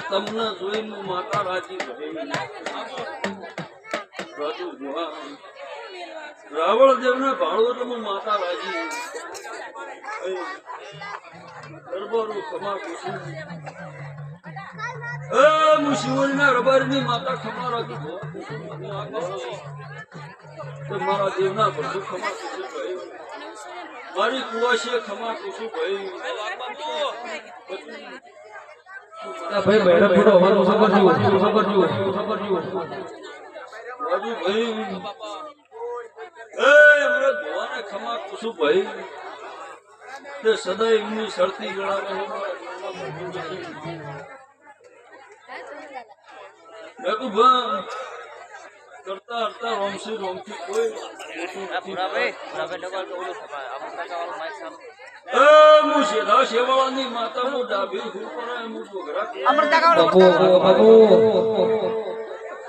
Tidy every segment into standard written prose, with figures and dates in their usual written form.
તમને જોઈને માતા રાજી રાવણ દેવ ને ભાળો તો માતા રાજી દરબારો ખમા પૂછું શિવરી ના રબારી માતા ખમા રાજી મારા દેવના બધું ખમા પૂછું ભાઈ મારી કુવાશી ખમા પૂછું ભાઈ ભાઈ બહેરા ફોટો અમારો સબર જીવો ભાઈ અમારા ભવાને ખમા પૂછું ભાઈ તે સદા એમની શરતી ગણાવે કરતા કરતા રોમસી રોમથી કોઈ શેવાળાની માતા નું ડાબી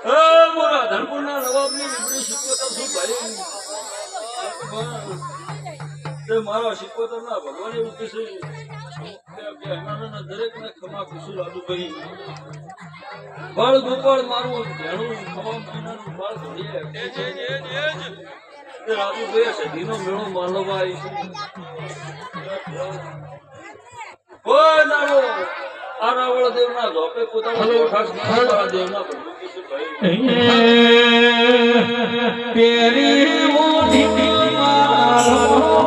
રાધનપુર ના નવાબ ની વીમડી શીખવતા શું ભાઈ મારા શીખવતા ના ભગવાન એવું કહેશે દરેક ને ખમા ખુશું રાજુ ભાઈ બાળ ગોપાળ મારું ધેણું ખમા મહિનાનું બાળ ધોડીએ રાજુ ભાઈ સધીનો મેળો માલવાય કોઈ નાડો આ રાવળ દેવ ના ઝોપે પોતાના દેવના પેરી મોઢી મારો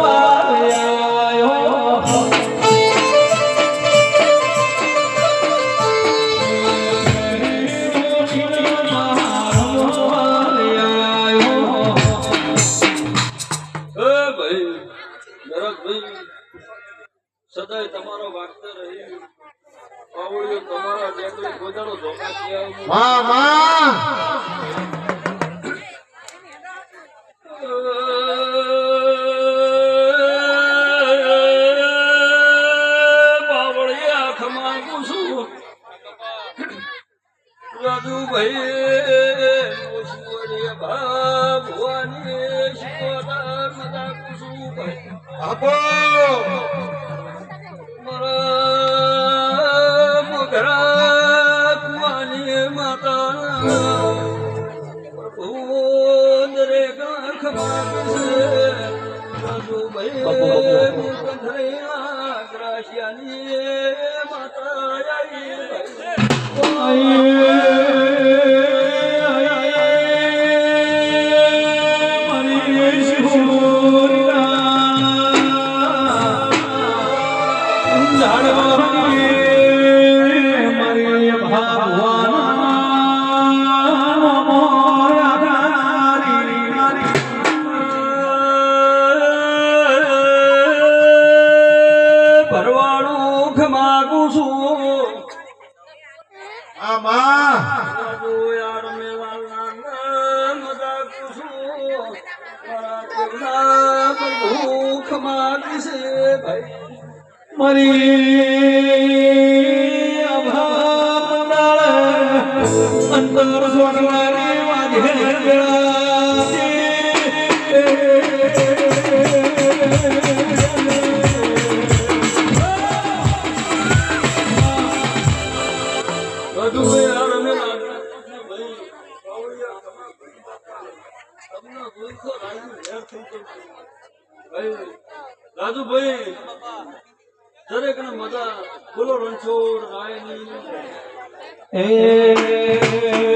સદાય તમારો વાગતો રહી પાવળીઓ તમારા ડેકડી ગોદાડો ધોકા થયા પાવળી આંખ માંગુ છું રાજુ ભાઈ ભવાની શિકોદાર મજા કુસુમ ભાઈ આપો અંતર સોનવારી વાજે રાજુ ભાઈ દરેક ને મજા બોલો રણછોડ રાયની Yeah.